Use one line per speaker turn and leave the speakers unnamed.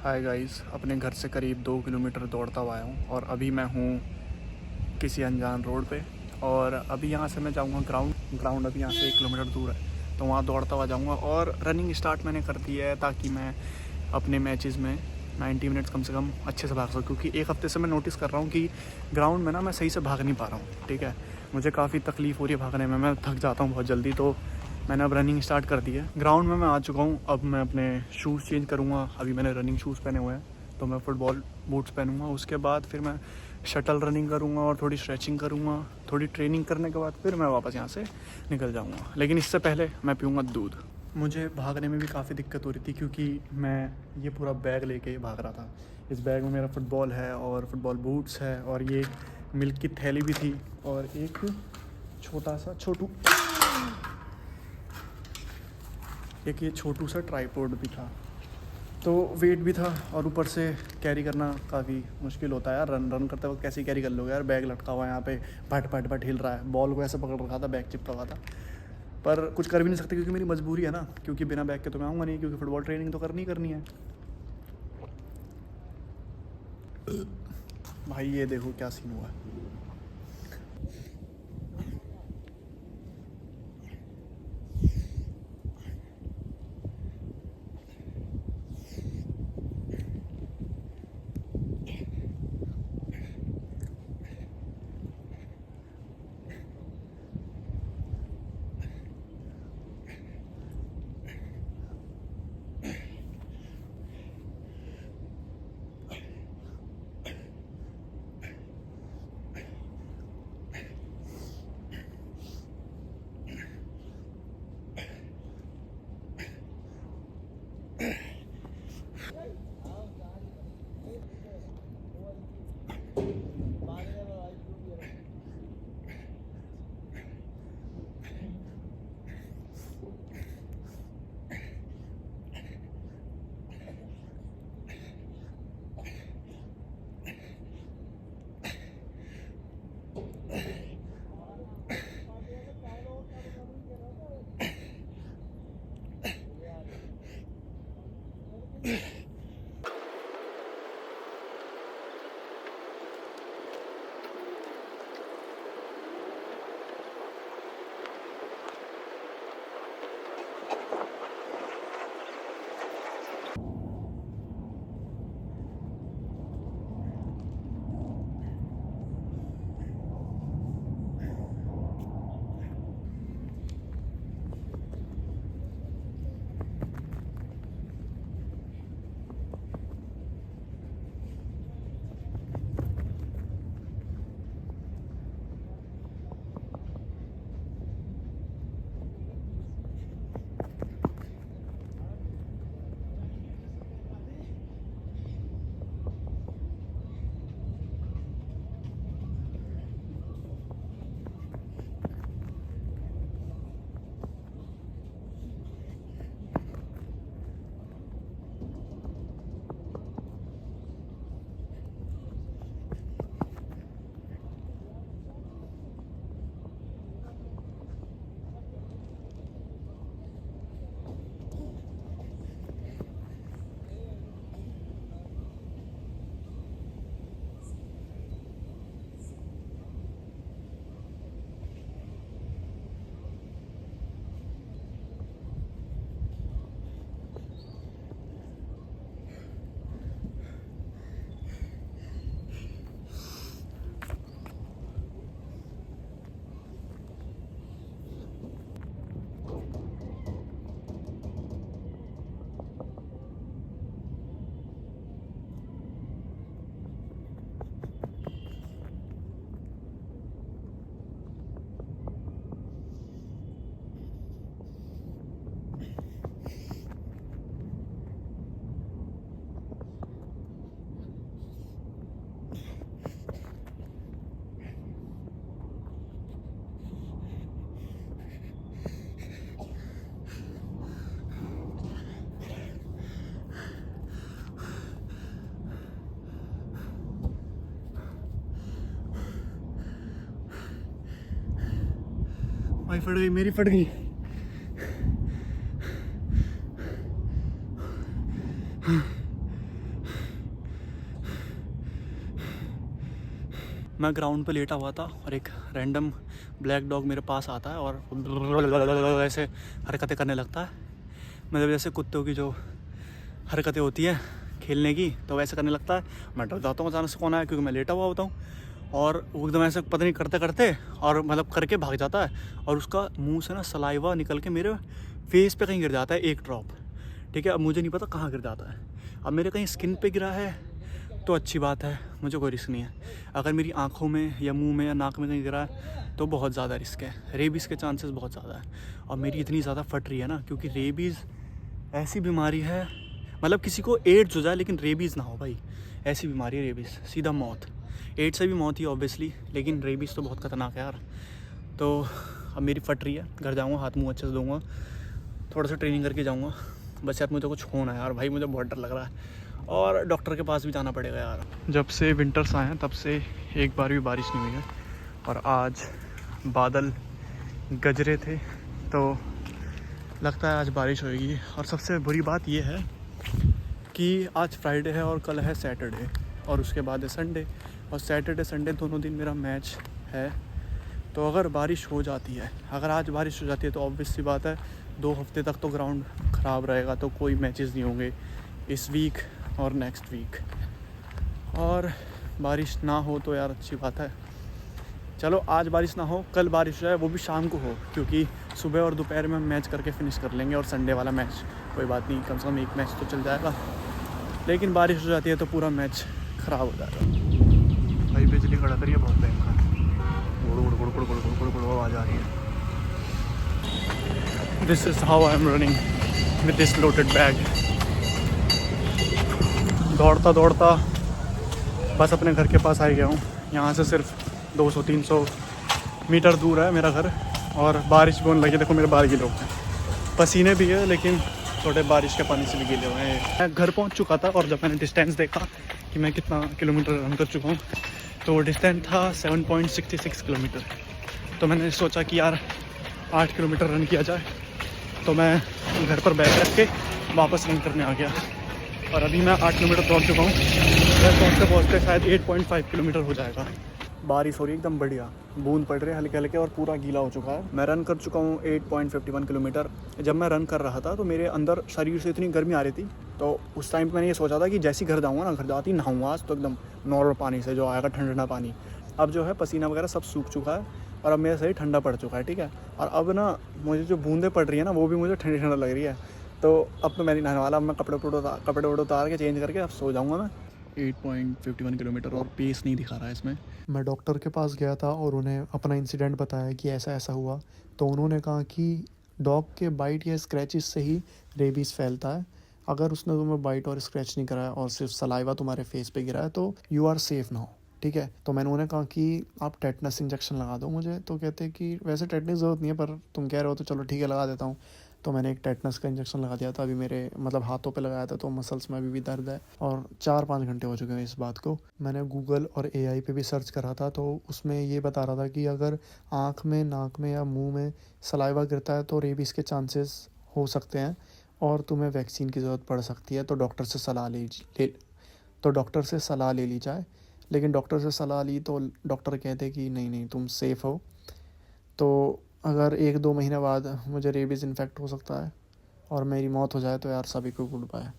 Hi guys, अपने घर से करीब 2 किलोमीटर दौड़ता हुआ आया हूँ और अभी मैं हूँ किसी अनजान रोड पे। और अभी यहाँ से मैं जाऊँगा ग्राउंड अभी यहाँ से 1 किलोमीटर दूर है, तो वहाँ दौड़ता हुआ जाऊँगा। और रनिंग स्टार्ट मैंने कर दी है ताकि मैं अपने मैचेस में 90 मिनट्स कम से कम अच्छे से भाग सकूँ, क्योंकि एक हफ़्ते से मैं नोटिस कर रहा हूँ कि ग्राउंड में ना मैं सही से भाग नहीं पा रहा हूँ। ठीक है, मुझे काफ़ी तकलीफ़ हो रही है भागने में, मैं थक जाता हूँ बहुत जल्दी। तो मैंने अब रनिंग स्टार्ट कर दी है। ग्राउंड में मैं आ चुका हूँ, अब मैं अपने शूज़ चेंज करूँगा। अभी मैंने रनिंग शूज़ पहने हुए हैं, तो मैं फुटबॉल बूट्स पहनूँगा। उसके बाद फिर मैं शटल रनिंग करूँगा और थोड़ी स्ट्रेचिंग करूँगा। थोड़ी ट्रेनिंग करने के बाद फिर मैं वापस यहाँ से निकल जाऊँगा, लेकिन इससे पहले मैं पीऊँगा दूध। मुझे भागने में भी काफ़ी दिक्कत हो रही थी, क्योंकि मैं ये पूरा बैग लेके भाग रहा था। इस बैग में मेरा फ़ुटबॉल है और फुटबॉल बूट्स है, और ये मिल्क की थैली भी थी, और एक ये छोटू सा ट्राइपॉड भी था। तो वेट भी था, और ऊपर से कैरी करना काफ़ी मुश्किल होता है यार। रन करते वक्त कैसे कैरी कर लोगे यार, बैग लटका हुआ है यहाँ पे, भट भट भट हिल रहा है। बॉल को ऐसे पकड़ रखा था, बैग चिपका हुआ था, पर कुछ कर भी नहीं सकते क्योंकि मेरी मजबूरी है ना, क्योंकि बिना बैग के तो मैं आऊँगा नहीं, क्योंकि फुटबॉल ट्रेनिंग तो करनी है। भाई ये देखो क्या सीन हुआ है। भाई फट गई, मेरी फट गई। मैं ग्राउंड पे लेटा हुआ था और एक रैंडम ब्लैक डॉग मेरे पास आता है और ऐसे हरकतें करने लगता है, मतलब जैसे कुत्तों की जो हरकतें होती हैं खेलने की, तो वैसे करने लगता है। मैं डर जाता हूँ अचानक से कौन आया, क्योंकि मैं लेटा हुआ होता हूँ। और वो एकदम ऐसे पता नहीं करते करते और मतलब करके भाग जाता है, और उसका मुंह से ना सलाइवा निकल के मेरे फेस पे कहीं गिर जाता है, एक ड्रॉप। ठीक है, अब मुझे नहीं पता कहाँ गिर जाता है। अब मेरे कहीं स्किन पे गिरा है तो अच्छी बात है, मुझे कोई रिस्क नहीं है। अगर मेरी आँखों में या मुंह में या नाक में कहीं गिरा है तो बहुत ज़्यादा रिस्क है, रेबीज़ के चांसेस बहुत ज़्यादा है। और मेरी इतनी ज़्यादा फट रही है ना, क्योंकि रेबीज़ ऐसी बीमारी है, मतलब किसी को एड्स हो जाए लेकिन रेबीज़ ना हो भाई, ऐसी बीमारी है रेबीज़, सीधा मौत। एड्स से भी मौत ही ऑब्वियसली, लेकिन रेबीज़ तो बहुत ख़तरनाक है यार। तो अब मेरी फट रही है, घर जाऊँगा, हाथ मुँह अच्छे से धोऊँगा, थोड़ा सा ट्रेनिंग करके जाऊँगा। बस यार मुझे कुछ होना है यार भाई, मुझे बहुत डर लग रहा है, और डॉक्टर के पास भी जाना पड़ेगा यार। जब से विंटर्स आए हैं तब से एक बार भी बारिश नहीं हुई है, और आज बादल गजरे थे तो लगता है आज बारिश होएगी। और सबसे बुरी बात यह है कि आज फ्राइडे है और कल है सैटरडे, और उसके बाद है संडे, और सैटरडे संडे दोनों दिन मेरा मैच है। तो अगर बारिश हो जाती है, अगर आज बारिश हो जाती है तो ऑब्वियस सी बात है 2 हफ्ते तक तो ग्राउंड ख़राब रहेगा, तो कोई मैचेस नहीं होंगे इस वीक और नेक्स्ट वीक। और बारिश ना हो तो यार अच्छी बात है। चलो आज बारिश ना हो, कल बारिश हो जाए, वो भी शाम को हो, क्योंकि सुबह और दोपहर में हम मैच करके फिनिश कर लेंगे, और संडे वाला मैच कोई बात नहीं, कम से कम एक मैच तो चल जाएगा। लेकिन बारिश हो जाती है तो पूरा मैच ख़राब हो जाएगा। भाई बिजली कड़क रही है बहुत भयंकर, गुड़ गुड़ गुड़ गुड़ गुड़ गुड़ गुड़ गुड़ आवाज़ आ रही है। This is how I am running with this loaded bag. दौड़ता दौड़ता बस अपने घर के पास आ गया हूँ। यहाँ से सिर्फ 200-300 मीटर दूर है मेरा घर, और बारिश भी होने लगी, देखो मेरे बाल गीले हो गए, पसीने भी है लेकिन थोड़े बारिश के पानी से भी गीले हुए हैं। मैं घर पहुँच चुका था, और जब मैंने डिस्टेंस देखा कि मैं कितना किलोमीटर रन कर चुका हूँ, तो डिस्टेंस था 7.66 किलोमीटर। तो मैंने सोचा कि यार 8 किलोमीटर रन किया जाए, तो मैं घर पर बैग रख के वापस रन करने आ गया, और अभी मैं 8 किलोमीटर दौड़ चुका हूँ। मैं पहुँचते पहुँचते शायद 8.5 किलोमीटर हो जाएगा। बारिश हो रही है एकदम बढ़िया, बूंद पड़ रही है हल्के हल्के, और पूरा गीला हो चुका है। मैं रन कर चुका हूँ 8.51 किलोमीटर। जब मैं रन कर रहा था तो मेरे अंदर शरीर से इतनी गर्मी आ रही थी, तो उस टाइम मैंने ये सोचा था कि जैसे ही घर जाऊँगा ना, घर जाती नहाऊंगा आज तो एकदम नॉर्मल पानी से, जो आएगा ठंडा पानी। अब जो है पसीना वगैरह सब सूख चुका है, और अब मेरा शरीर ठंडा पड़ चुका है, ठीक है। और अब ना मुझे जो बूंदें पड़ रही है ना, वो भी मुझे ठंडी ठंडा लग रही है। तो अब तो मैं नहीं नहाने वाला, अब मैं कपड़े उतार के चेंज करके अब सो जाऊँगा मैं। 8.51 किलोमीटर, और पेस नहीं दिखा रहा है इसमें। मैं डॉक्टर के पास गया था और उन्हें अपना इंसिडेंट बताया कि ऐसा ऐसा हुआ, तो उन्होंने कहा कि डॉग के बाइट या स्क्रैचेस से ही रेबीज़ फैलता है। अगर उसने तुम्हें बाइट और स्क्रैच नहीं कराया और सिर्फ सलाइवा तुम्हारे फेस पे गिरा है तो यू आर सेफ नाउ, ठीक है। तो मैंने उन्हें कहा कि आप टेटनस इंजेक्शन लगा दो मुझे, तो कहते हैं कि वैसे टेटनस की ज़रूरत नहीं है, पर तुम कह रहे हो तो चलो ठीक है लगा देता हूँ। तो मैंने एक टेटनस का इंजेक्शन लगा दिया था, अभी मेरे मतलब हाथों पे लगाया था, तो मसल्स में अभी भी दर्द है, और 4-5 घंटे हो चुके हैं इस बात को। मैंने गूगल और एआई पे भी सर्च करा था, तो उसमें ये बता रहा था कि अगर आँख में, नाक में या मुंह में सलाइवा गिरता है तो रेबीज़ के चांसेस हो सकते हैं, और तुम्हें वैक्सीन की ज़रूरत पड़ सकती है। तो डॉक्टर से सलाह ले ली जाए। लेकिन डॉक्टर से सलाह ली तो डॉक्टर कहते कि नहीं नहीं तुम सेफ़ हो। तो अगर 1-2 महीने बाद मुझे रेबीज़ इन्फेक्ट हो सकता है और मेरी मौत हो जाए तो यार सभी को गुड बाय।